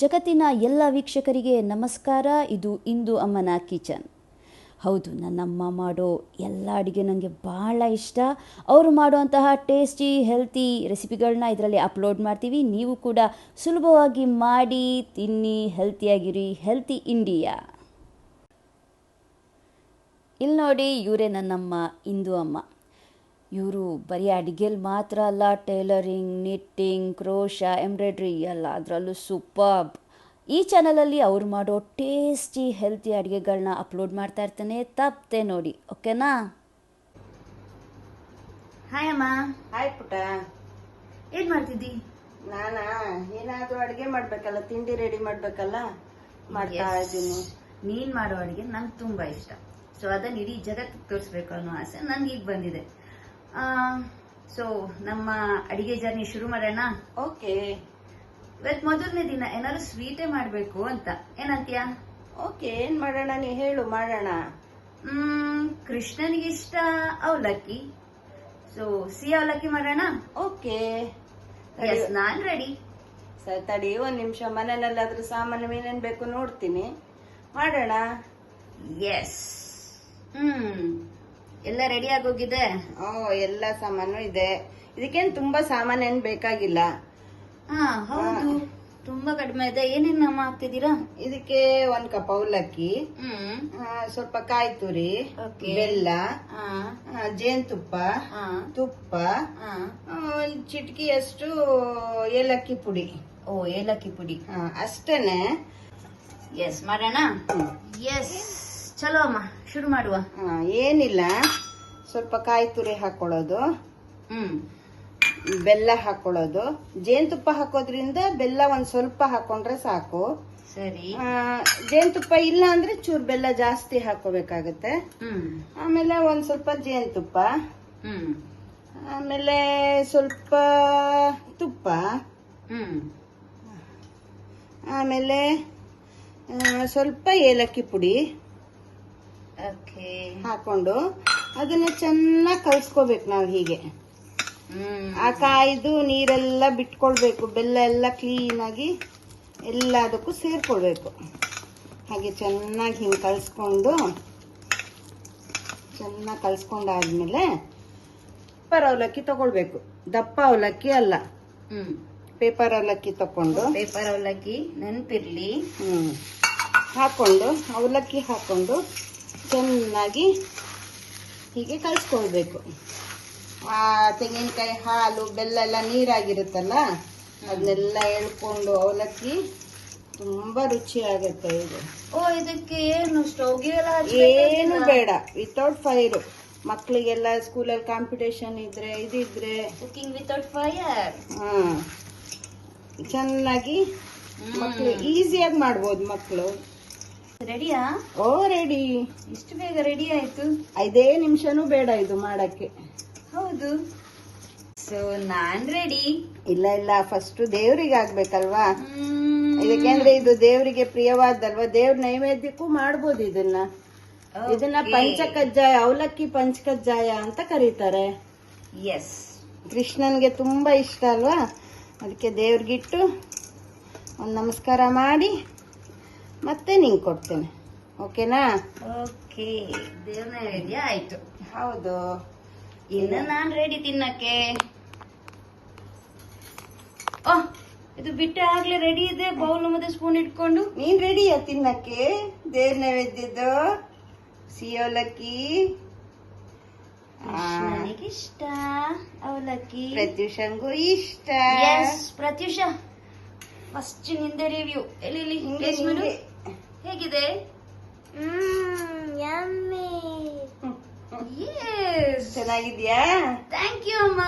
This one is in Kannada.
ಜಗತ್ತಿನ ಎಲ್ಲ ವೀಕ್ಷಕರಿಗೆ ನಮಸ್ಕಾರ. ಇದು ಇಂದು ಅಮ್ಮನ ಕಿಚನ್. ಹೌದು, ನನ್ನಮ್ಮ ಮಾಡೋ ಎಲ್ಲ ಅಡುಗೆ ನನಗೆ ಭಾಳ ಇಷ್ಟ. ಅವರು ಮಾಡುವಂತಹ ಟೇಸ್ಟಿ ಹೆಲ್ತಿ ರೆಸಿಪಿಗಳನ್ನ ಇದರಲ್ಲಿ ಅಪ್ಲೋಡ್ ಮಾಡ್ತೀವಿ. ನೀವು ಕೂಡ ಸುಲಭವಾಗಿ ಮಾಡಿ ತಿನ್ನಿ, ಹೆಲ್ತಿಯಾಗಿರಿ. Healthy India. ಇಲ್ಲಿ ನೋಡಿ, ಇವರೇ ನನ್ನಮ್ಮ ಇಂದು ಅಮ್ಮ. ಇವರು ಬರೀ ಅಡುಗೆಯಲ್ಲಿ ಮಾತ್ರ ಅಲ್ಲ, ಟೈಲರಿಂಗ್, ನಿಟ್ಟಿಂಗ್, ಕ್ರೋಶಾ, ಎಂಬ್ರಾಯ್ಡ್ರಿ ಎಲ್ಲ ಅದರಲ್ಲೂ ಸೂಪರ್ಬ್. ಈ ಚಾನಲಲ್ಲಿ ಅವ್ರು ಮಾಡೋ ಟೇಸ್ಟಿ ಹೆಲ್ತಿ ಅಡುಗೆಗಳನ್ನ ಅಪ್ಲೋಡ್ ಮಾಡ್ತಾ ಇರ್ತಾನೆ. ತಪ್ಪದೆ ನೋಡಿ, ಓಕೆನಾ? ಹಾಯ್ ಅಮ್ಮ. ಹಾಯ್ ಪುಟ್ಟ. ಏನು ಮಾಡ್ತಿದ್ದಿ? ನಾನಾ ಏನಾದ್ರೂ ಅಡುಗೆ ಮಾಡ್ಬೇಕಲ್ಲ, ತಿಂಡಿ ರೆಡಿ ಮಾಡ್ಬೇಕಲ್ಲ, ಮಾಡ್ತಾ ಇದ್ದೀನಿ. ನೀನು ಮಾಡೋ ಅಡುಗೆ ನಂಗೆ ತುಂಬ ಇಷ್ಟ. ಸೊ ಅದನ್ನು ಇಡೀ ಜಗತ್ತಿಗೆ ತೋರಿಸ್ಬೇಕು ಅನ್ನೋ ಆಸೆ ನನಗೆ ಈಗ ಬಂದಿದೆ. ಸೊ ನಮ್ಮ ಅಡಿಗೆ ಜರ್ನಿ ಶುರು ಮಾಡೋಣ. ಓಕೆ. ಇವತ್ತು ಮೊದಲನೇ ದಿನ ಏನಾದ್ರು ಸ್ವೀಟೇ ಮಾಡಬೇಕು ಅಂತ, ಏನಂತೀಯ? ಓಕೆ, ಏನ್ ಮಾಡೋಣ, ನೀ ಹೇಳು, ಮಾಡೋಣ. ಕೃಷ್ಣನಿಗೆ ಇಷ್ಟ ಅವಲಕ್ಕಿ, ಸೊ ಸಿಹಿ ಅವಲಕ್ಕಿ ಮಾಡೋಣ. ಓಕೆ, ನಾನ್ ರೆಡಿ. ಸರಿ, ತಡಿ ಒಂದ್ ನಿಮಿಷ. ಮನೆಯಲ್ಲಾದ್ರೂ ಸಾಮಾನು ಏನೇನ್ ಬೇಕು ನೋಡ್ತೀನಿ, ಮಾಡೋಣ. ಎಸ್. ಎಲ್ಲ ರೆಡಿ ಆಗೋಗಿದೆ? ಎಲ್ಲ ಸಾಮಾನು ಇದೆ. ಇದಕ್ಕೇನ್ ತುಂಬಾ ಸಾಮಾನು ಏನ್ ಬೇಕಾಗಿಲ್ಲ. ಹೌದು, ತುಂಬಾ ಕಡಿಮೆ ಇದೆ. ಏನೇನ್ ನಮ್ಮ ಹಾಕ್ತಿದ್ದೀರಾ? ಇದಕ್ಕೆ 1 ಕಪ್ ಅವಲಕ್ಕಿ, ಸ್ವಲ್ಪ ಕಾಯಿ ತುರಿ, ಬೆಲ್ಲ, ಜೇನುತುಪ್ಪ, ತುಪ್ಪ, ಒಂದ್ ಚಿಟಕಿಯಷ್ಟು ಏಲಕ್ಕಿ ಪುಡಿ. ಏಲಕ್ಕಿ ಪುಡಿ ಅಷ್ಟೇನೆ. ಎಸ್, ಮಾಡೋಣ. ಎಸ್, ಚಲೋ ಅಮ್ಮ, ಶುರು ಮಾಡುವ. ಏನಿಲ್ಲ, ಸ್ವಲ್ಪ ಕಾಯಿ ತುರಿ ಹಾಕೊಳ್ಳೋದು, ಬೆಲ್ಲ ಹಾಕೊಳ್ಳೋದು. ಜೇನುತುಪ್ಪ ಹಾಕೋದ್ರಿಂದ ಬೆಲ್ಲ ಒಂದ್ ಸ್ವಲ್ಪ ಹಾಕೊಂಡ್ರೆ ಸಾಕು. ಸರಿ. ಜೇನುತುಪ್ಪ ಇಲ್ಲ ಅಂದ್ರೆ ಚೂರ್ ಬೆಲ್ಲ ಜಾಸ್ತಿ ಹಾಕೋಬೇಕಾಗತ್ತೆ. ಆಮೇಲೆ ಒಂದ್ ಸ್ವಲ್ಪ ಜೇನುತುಪ್ಪ, ಆಮೇಲೆ ಸ್ವಲ್ಪ ತುಪ್ಪ, ಆಮೇಲೆ ಸ್ವಲ್ಪ ಏಲಕ್ಕಿ ಪುಡಿ ಹಾಕೊಂಡು ಅದನ್ನ ಚೆನ್ನಾಗಿ ಕಲ್ಸ್ಕೋಬೇಕು ನಾವು. ಹೀಗೆ ಆ ಕಾಯ್ದು ನೀರೆಲ್ಲ ಬಿಟ್ಕೊಳ್ಬೇಕು, ಬೆಲ್ಲ ಎಲ್ಲ ಕ್ಲೀನ್ ಆಗಿ ಎಲ್ಲದಕ್ಕೂ ಸೇರ್ಕೊಳ್ಬೇಕು. ಹಾಗೆ ಚೆನ್ನಾಗಿ ಹಿಂಗೆ ಚೆನ್ನಾಗಿ ಕಲ್ಸ್ಕೊಂಡಾದ್ಮೇಲೆ ಪೇಪರ್ ಅವಲಕ್ಕಿ ತಗೊಳ್ಬೇಕು. ದಪ್ಪ ಅವಲಕ್ಕಿ ಅಲ್ಲ, ಪೇಪರ್ ಅವಲಕ್ಕಿ ತಕೊಂಡು, ಪೇಪರ್ ಅವಲಕ್ಕಿ ನೆನಪಿರ್ಲಿ, ಹಾಕೊಂಡು ಅವಲಕ್ಕಿ ಹಾಕೊಂಡು ಚೆನ್ನಾಗಿ ಹೀಗೆ ಕಲ್ಸ್ಕೊಳ್ಬೇಕು. ಆ ತೆಂಗಿನಕಾಯಿ, ಹಾಲು, ಬೆಲ್ಲ ಎಲ್ಲ ನೀರಾಗಿರುತ್ತಲ್ಲ, ಅದನ್ನೆಲ್ಲ ಎಳ್ಕೊಂಡು ಅವಲಕ್ಕಿ ತುಂಬಾ ರುಚಿ ಆಗತ್ತೆ ಇದು. ಇದಕ್ಕೆ ಏನು ಸ್ಟವ್ಗೆ ಏನು ಬೇಡ, ವಿತೌಟ್ ಫೈರ್. ಮಕ್ಳಿಗೆಲ್ಲ ಸ್ಕೂಲಲ್ಲಿ ಕಾಂಪಿಟೇಷನ್ ಇದ್ರೆ, ಇದಿದ್ರೆ ಕುಕಿಂಗ್ ವಿತೌಟ್ ಫೈರ್. ಚೆನ್ನಾಗಿ ಮಕ್ಳು ಈಸಿಯಾಗಿ ಮಾಡ್ಬೋದು ಮಕ್ಳು. ರೆಡಿಯಾ? ರೆಡಿ. ಇಷ್ಟು ಬೇಗ ರೆಡಿ ಆಯ್ತು? 5 ನಿಮಿಷನೂ ಬೇಡ ಇದು ಮಾಡಕ್ಕೆ. ಹೌದು. ಸೊ ನಾನ್ ರೆಡಿ. ಇಲ್ಲ, ಫಸ್ಟ್ ದೇವ್ರಿಗೆ ಆಗ್ಬೇಕಲ್ವಾ. ಇದಕ್ಕೆಂದ್ರೆ ಇದು ದೇವರಿಗೆ ಪ್ರಿಯವಾದಲ್ವಾ, ದೇವ್ರ ನೈವೇದ್ಯಕ್ಕೂ ಮಾಡ್ಬೋದು ಇದನ್ನ ಪಂಚಕಜ್ಜಾಯ, ಅವಲಕ್ಕಿ ಪಂಚಕಜ್ಜಾಯ ಅಂತ ಕರೀತಾರೆ. ಎಸ್, ಕೃಷ್ಣನ್ಗೆ ತುಂಬಾ ಇಷ್ಟ ಅಲ್ವಾ, ಅದಕ್ಕೆ ದೇವ್ರಿಗಿಟ್ಟು ಒಂದು ನಮಸ್ಕಾರ ಮಾಡಿ ಮತ್ತೆ ನಿಂಗೆ ಕೊಡ್ತೇನೆ. ಓಕೆನಾ? ಓಕೆ, ದೇವ್ರ ನೈವೇದ್ಯ ಆಯ್ತು. ಹೌದು. ಇನ್ನು ನಾನ್ ರೆಡಿ ತಿನ್ನಕ್ಕೆ. ಇದು ಬಿಟ್ಟೆ ಆಗ್ಲೇ ರೆಡಿ ಇದೆ, ಬೌಲ್ ಮತ್ತೆ ಸ್ಪೂನ್ ಇಟ್ಕೊಂಡು. ನೀನ್ ರೆಡಿಯಾ ತಿನ್ನಕ್ಕೆ? ದೇವ್ರ ನೈವೇದ್ಯದ್ದು ಸಿಹಿ ಅವಲಕ್ಕಿ. ನನಗೆ ಇಷ್ಟ ಅವಲಕ್ಕಿ, ಪ್ರತ್ಯೂಷಂಗೂ ಇಷ್ಟ. ಪ್ರತ್ಯೂಷ, ಫಸ್ಟ್ ನಿಂದೆ ರಿವ್ಯೂ. ಎಲ್ಲಿ ಹೇಗಿದೆ? ಚೆನ್ನಾಗಿದ್ಯಾ? ಥ್ಯಾಂಕ್ ಯು ಅಮ್ಮ.